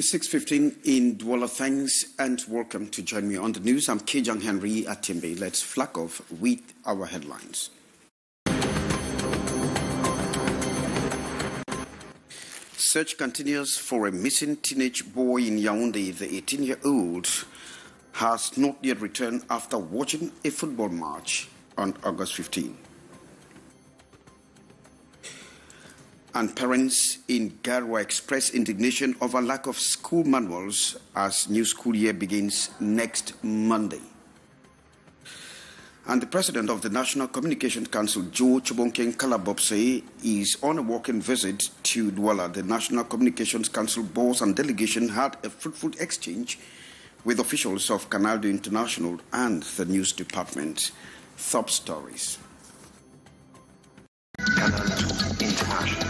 6:15 in Douala. Thanks and welcome to join me on the news. I'm Kejang Henry Atimbe. Let's flag off with our headlines. Search continues for a missing teenage boy in Yaoundé. The 18-year-old has not yet returned after watching a football match on August 15. And parents in Garwa express indignation over lack of school manuals as new school year begins next Monday. And the president of the National Communications Council, Joe Chobonken Kalabopse, is on a walking visit to Douala. The National Communications Council boss and delegation had a fruitful exchange with officials of Canal International and the news department. Top stories. Canal International.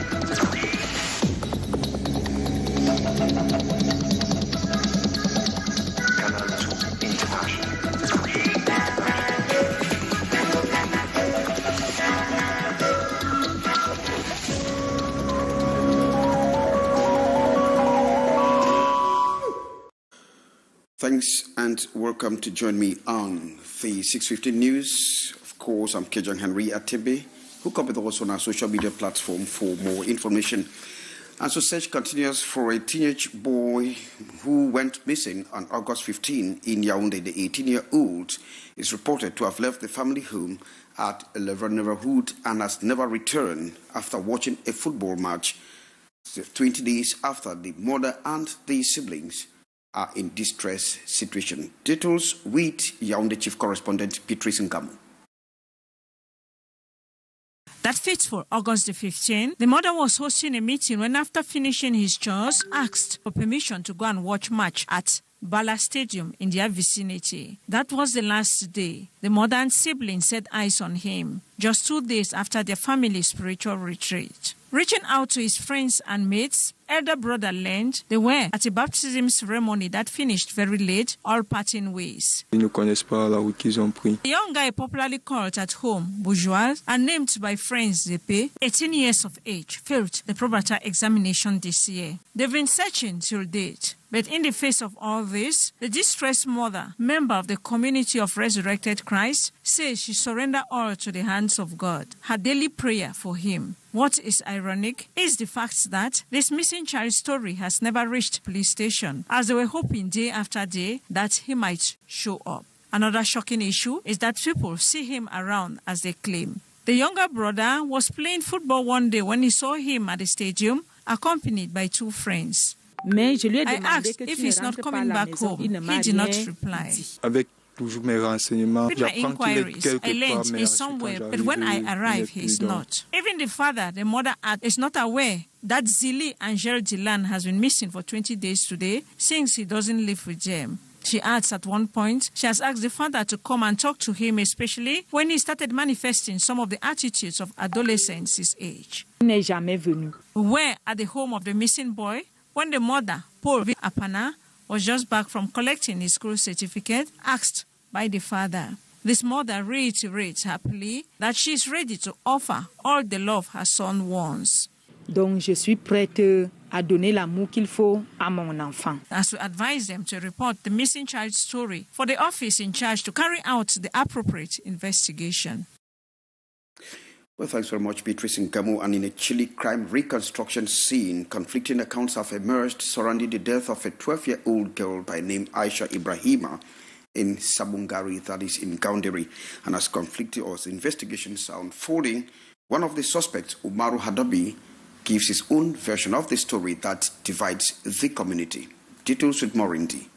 Thanks and welcome to join me on the 6:15 news. Of course, I'm Kejang Henry Atimbe. Hook up with us on our social media platform for more information. And so search continues for a teenage boy who went missing on August 15 in Yaoundé. The 18-year-old is reported to have left the family home at a neighborhood and has never returned after watching a football match 20 days after the mother and the siblings are in distress situation. Details with Yaoundé Chief Correspondent Beatrice Ngamu. That fateful August the 15th, the mother was hosting a meeting when, after finishing his chores, asked for permission to go and watch match at Bala Stadium in their vicinity. That was the last day the mother and siblings set eyes on him, just 2 days after their family's spiritual retreat. Reaching out to his friends and mates, elder brother learned they were at a baptism ceremony that finished very late, all parting ways. The young guy, popularly called at home Bourgeois and named by friends Zepe, 18 years of age, failed the probator examination this year. They've been searching till date. But in the face of all this, the distressed mother, member of the community of Resurrected Christ, says she surrendered all to the hands of God. Her daily prayer for him. What is ironic is the fact that this missing child story has never reached police station, as they were hoping day after day that he might show up. Another shocking issue is that people see him around as they claim. The younger brother was playing football one day when he saw him at the stadium, accompanied by 2 friends. I asked if he's not coming back home. He did not reply. With my inquiries, I learned he's somewhere, but when I arrive, he's not. Even the father, the mother, is not aware that Zili Angel Dilan has been missing for 20 days today, since he doesn't live with them. She adds at one point, she has asked the father to come and talk to him, especially when he started manifesting some of the attitudes of adolescents his age. We were at the home of the missing boy when the mother, Paul Apana, was just back from collecting his school certificate, asked by the father. This mother reiterates her plea that she is ready to offer all the love her son wants. Donc, je suis prête à donner l'amour qu'il faut à mon enfant. As we advise them to report the missing child story for the office in charge to carry out the appropriate investigation. Well, thanks very much, Beatrice Ngamu. And in a chilly crime reconstruction scene, conflicting accounts have emerged surrounding the death of a 12-year-old girl by name Aisha Ibrahima in Sabungari, that is in Gaunderi. And as conflicting investigations are unfolding, one of the suspects, Umaru Hadabi, gives his own version of the story that divides the community. Details with Morindi.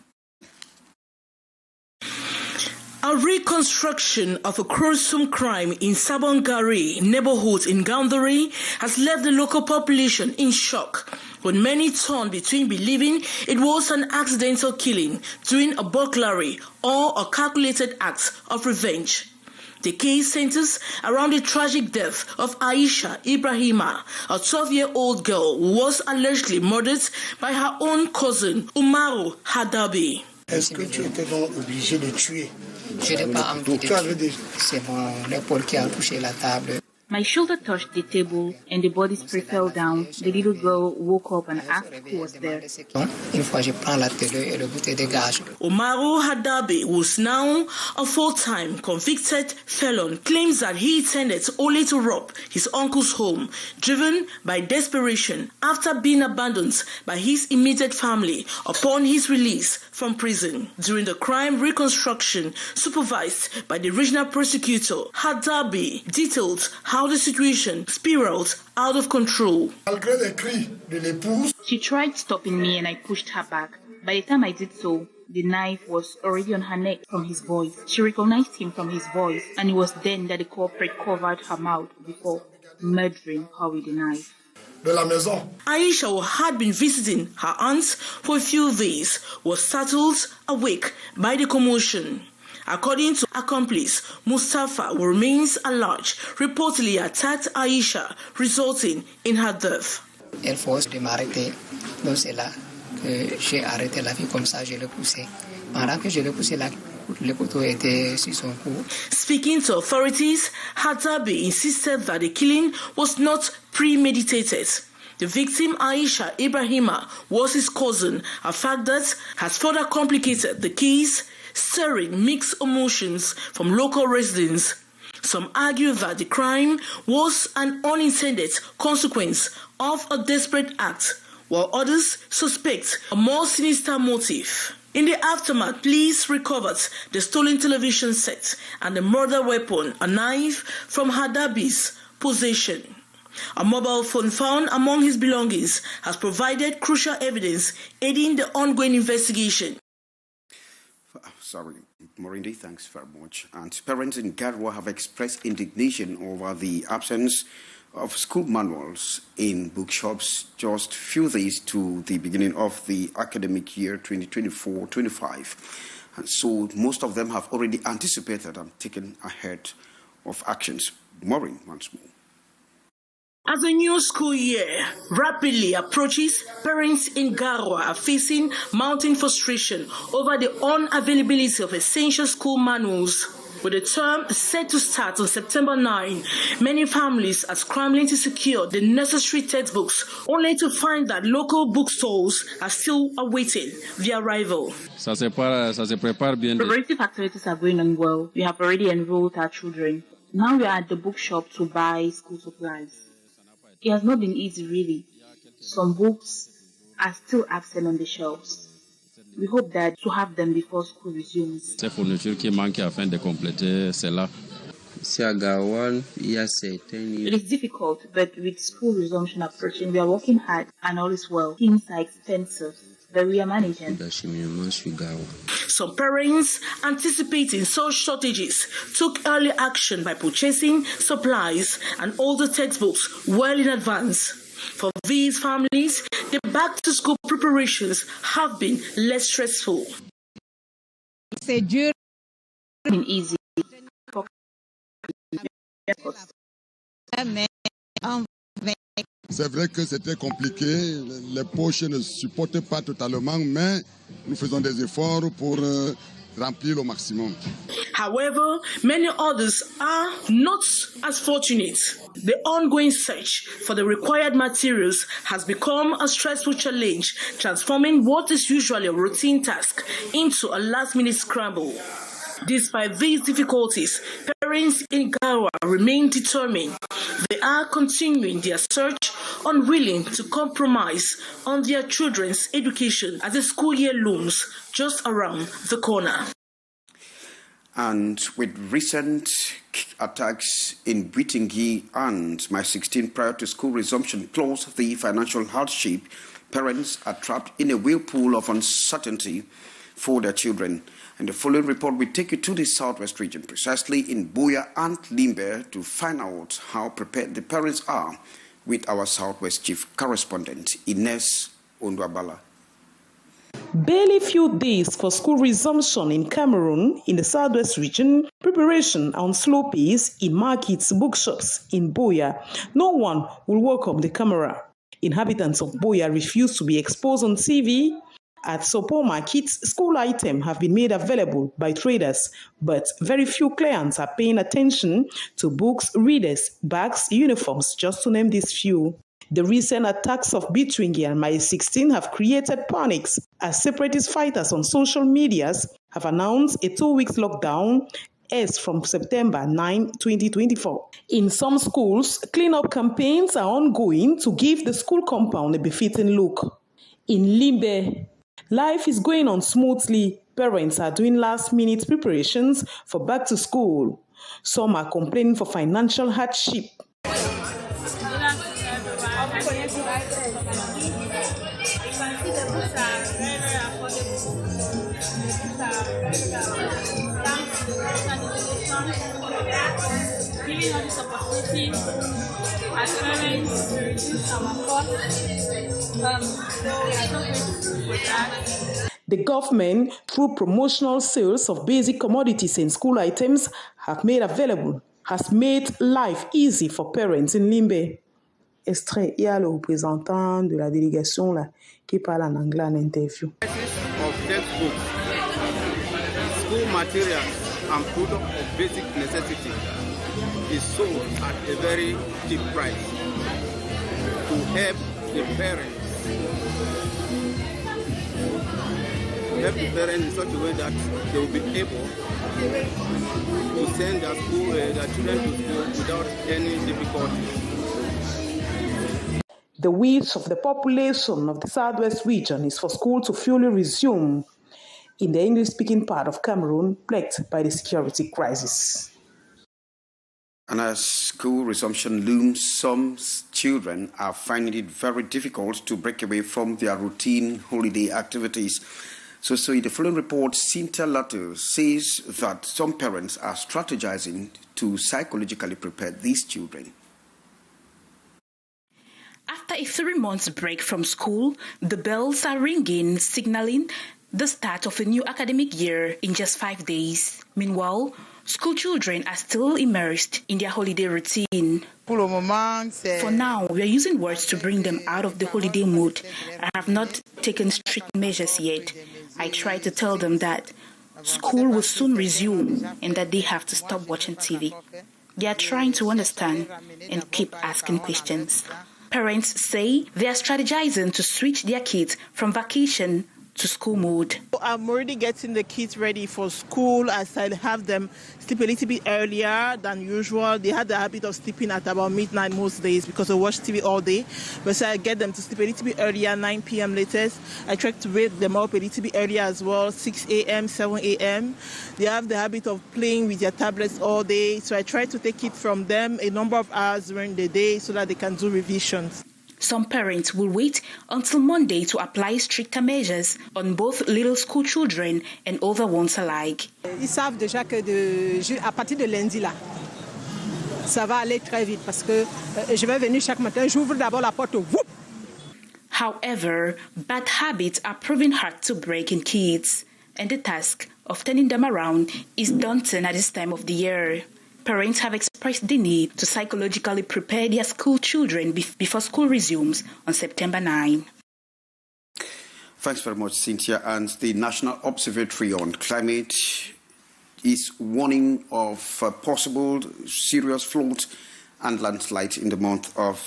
A reconstruction of a gruesome crime in Sabongari neighborhood in Gaunderi has left the local population in shock, with many torn between believing it was an accidental killing during a burglary or a calculated act of revenge. The case centers around the tragic death of Aisha Ibrahima, a 12-year-old girl who was allegedly murdered by her own cousin, Umaru Hadabi. Est-ce que tu étais donc obligé de tuer? Je n'ai pas envie de tuer. C'est mon épaule qui a touché la table. My shoulder touched the table and the body spray fell down. The little girl woke up and asked who was there. Umaru Hadabe, who is now a full-time convicted felon, claims that he intended only to rob his uncle's home, driven by desperation after being abandoned by his immediate family upon his release from prison. During the crime reconstruction supervised by the regional prosecutor, Hadabe detailed how the situation spiraled out of control. She tried stopping me and I pushed her back. By the time I did so, the knife was already on her neck from his voice. She recognized him from his voice, and it was then that the culprit covered her mouth before murdering her with the knife. Aisha, who had been visiting her aunts for a few days, was startled awake by the commotion. According to accomplice Mustafa, who remains at large, reportedly attacked Aisha, resulting in her death. Elle force de m'arrêter, donc c'est là que j'ai arrêté la fille comme ça, je l'ai poussée. Pendant que je l'ai poussée, le couteau était sur son cou. Speaking to authorities, Hadabe insisted that the killing was not premeditated. The victim, Aisha Ibrahima, was his cousin, a fact that has further complicated the case, stirring mixed emotions from local residents. Some argue that the crime was an unintended consequence of a desperate act, while others suspect a more sinister motive. In the aftermath, police recovered the stolen television set and the murder weapon, a knife, from Hadabe's possession. A mobile phone found among his belongings has provided crucial evidence aiding the ongoing investigation. Sorry, Morindi, thanks very much. And parents in Garwa have expressed indignation over the absence of school manuals in bookshops just a few days to the beginning of the academic year 2024-25. And so most of them have already anticipated and taken ahead of actions. Maureen, once more. As the new school year rapidly approaches, parents in Garwa are facing mounting frustration over the unavailability of essential school manuals. With the term set to start on September 9, many families are scrambling to secure the necessary textbooks, only to find that local bookstores are still awaiting their arrival. Preparative activities are going on well. We have already enrolled our children. Now we are at the bookshop to buy school supplies. It has not been easy, really. Some books are still absent on the shelves. We hope that to have them before school resumes. It is difficult, but with school resumption approaching, we are working hard and all is well. Things are expensive, but we are managing. Some parents, anticipating such shortages, took early action by purchasing supplies and older textbooks well in advance. For these families, the back-to-school preparations have been less stressful. It's been easy. C'est vrai que c'était compliqué, les poches ne supportent pas totalement, mais nous faisons des efforts pour remplir au maximum. However, many others are not as fortunate. The ongoing search for the required materials has become a stressful challenge, transforming what is usually a routine task into a last-minute scramble. Despite these difficulties, parents in Garwa remain determined. They are continuing their search, unwilling to compromise on their children's education as the school year looms just around the corner. And with recent attacks in Bitingi and My 16 prior to school resumption plus the financial hardship, parents are trapped in a whirlpool of uncertainty for their children. And the following report will take you to the southwest region, precisely in Buea and Limbe, to find out how prepared the parents are with our southwest chief correspondent, Ines Ondwabala. Barely few days for school resumption in Cameroon, in the southwest region, preparation on slow pace in markets, bookshops in Buea. No one will welcome the camera. Inhabitants of Buea refuse to be exposed on TV At supermarkets, school items have been made available by traders, but very few clients are paying attention to books, readers, bags, uniforms, just to name these few. The recent attacks of Bitwingi and May 16 have created panics as separatist fighters on social medias have announced a 2-week lockdown as from September 9, 2024. In some schools, cleanup campaigns are ongoing to give the school compound a befitting look. In Limbe, life is going on smoothly. Parents are doing last-minute preparations for back to school. Some are complaining for financial hardship. Giving all this opportunity as parents to reduce our costs. So we are so grateful for that. The government, through promotional sales of basic commodities and school items have made available, has made life easy for parents in Limbe. Extrait, il y a le représentant de la délégation là, qui parle en anglais en interview. Of textbooks, school materials and products of basic necessity is sold at a very cheap price to help the parents. In such a way that they will be able to send their children to school without any difficulty. The wish of the population of the Southwest region is for school to fully resume in the English-speaking part of Cameroon plagued by the security crisis. And as school resumption looms, some children are finding it very difficult to break away from their routine holiday activities. So in the following report, Cynthia Lato says that some parents are strategizing to psychologically prepare these children. After a 3-month break from school, the bells are ringing, signaling the start of a new academic year in just 5 days. Meanwhile, school children are still immersed in their holiday routine. For now, we are using words to bring them out of the holiday mood. I have not taken strict measures yet. I try to tell them that school will soon resume and that they have to stop watching TV. They are trying to understand and keep asking questions. Parents say they are strategizing to switch their kids from vacation to school mode. I'm already getting the kids ready for school as I have them sleep a little bit earlier than usual. They had the habit of sleeping at about midnight most days because they watch TV all day. But so I get them to sleep a little bit earlier, 9 p.m. latest. I try to wake them up a little bit earlier as well, 6 a.m., 7 a.m. They have the habit of playing with their tablets all day. So I try to take it from them a number of hours during the day so that they can do revisions. Some parents will wait until Monday to apply stricter measures on both little school children and older ones alike. Ils savent déjà que à partir de lundi là, ça va aller très vite parce que je vais venir chaque matin, j'ouvre d'abord la porte. Whoop! However, bad habits are proving hard to break in kids, and the task of turning them around is daunting at this time of the year. Parents have expressed the need to psychologically prepare their school children before school resumes on September 9. Thanks very much, Cynthia. And the National Observatory on Climate is warning of possible serious floods and landslides in the month of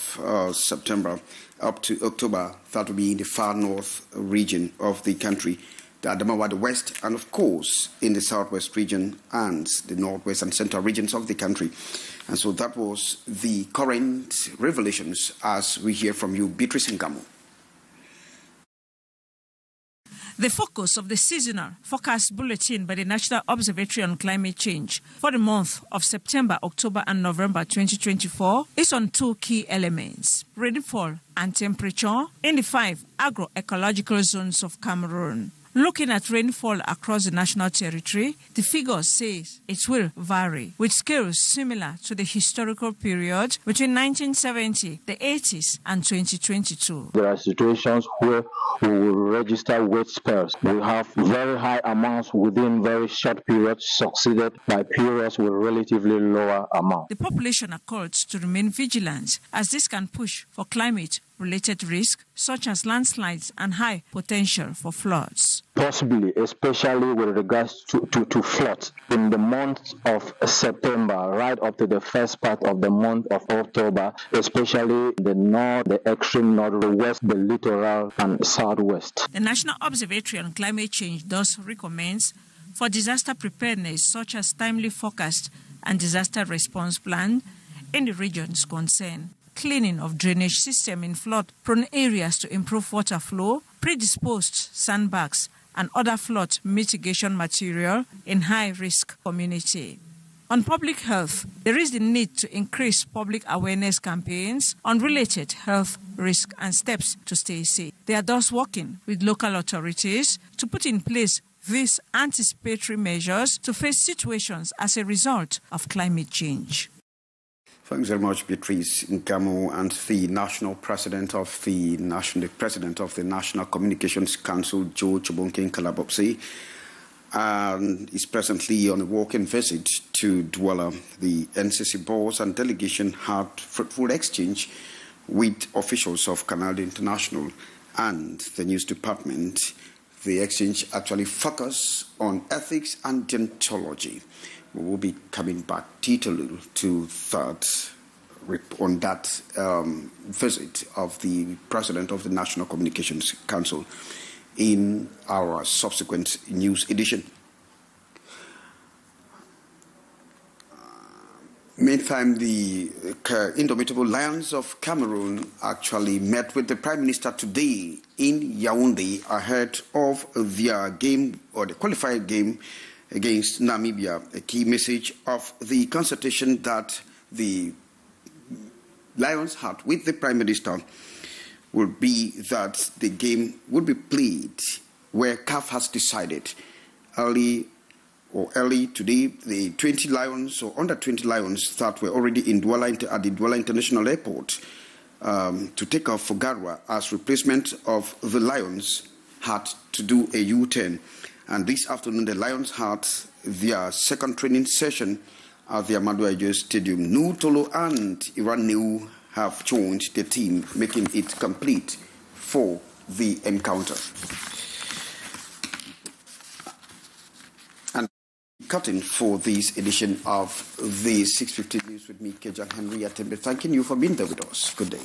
September up to October. That will be in the far north region of the country, the Adamawa, the west, and of course in the southwest region and the northwest and central regions of the country. And so that was the current revelations as we hear from you, Beatrice Ngamo. The focus of the seasonal forecast bulletin by the National Observatory on Climate Change for the month of September, October, and November 2024 is on 2 key elements: rainfall and temperature in the 5 agroecological zones of Cameroon. Looking at rainfall across the national territory, the figure says it will vary, with scales similar to the historical period between 1970, the 80s, and 2022. There are situations where we will register wet spells. We have very high amounts within very short periods, succeeded by periods with relatively lower amounts. The population are called to remain vigilant, as this can push for climate related risks such as landslides and high potential for floods. Possibly, especially with regards to floods in the month of September, right up to the first part of the month of October, especially the north, the extreme north, the west, the littoral, and southwest. The National Observatory on Climate Change thus recommends for disaster preparedness, such as timely forecast and disaster response plan in the regions concerned, cleaning of drainage system in flood-prone areas to improve water flow, predisposed sandbags, and other flood mitigation material in high-risk community. On public health, there is the need to increase public awareness campaigns on related health risks and steps to stay safe. They are thus working with local authorities to put in place these anticipatory measures to face situations as a result of climate change. Thanks very much, Beatrice Nkamo, and the National President of the National Communications Council, Joe Chobonkin Kalabopsi, and is presently on a walking visit to Douala. The NCC boss and delegation had fruitful exchange with officials of Canal International and the news department. The exchange actually focused on ethics and deontology. We will be coming back detailedly to that on that visit of the President of the National Communications Council in our subsequent news edition. Meantime, the indomitable Lions of Cameroon actually met with the Prime Minister today in Yaoundé ahead of their game, or the qualified game, against Namibia. A key message of the consultation that the Lions had with the Prime Minister would be that the game would be played where CAF has decided. Early today, the 20 Lions or under 20 Lions that were already in Douala at the Douala International Airport to take off for Garwa as replacement of the Lions had to do a U-turn. And this afternoon, the Lions had their second training session at the Amadou Adio Stadium. Nou Tolo and Iran Neu have joined the team, making it complete for the encounter. And cutting for this edition of the 650 News with me, Kejang Henry Atembe. Thanking you for being there with us. Good day.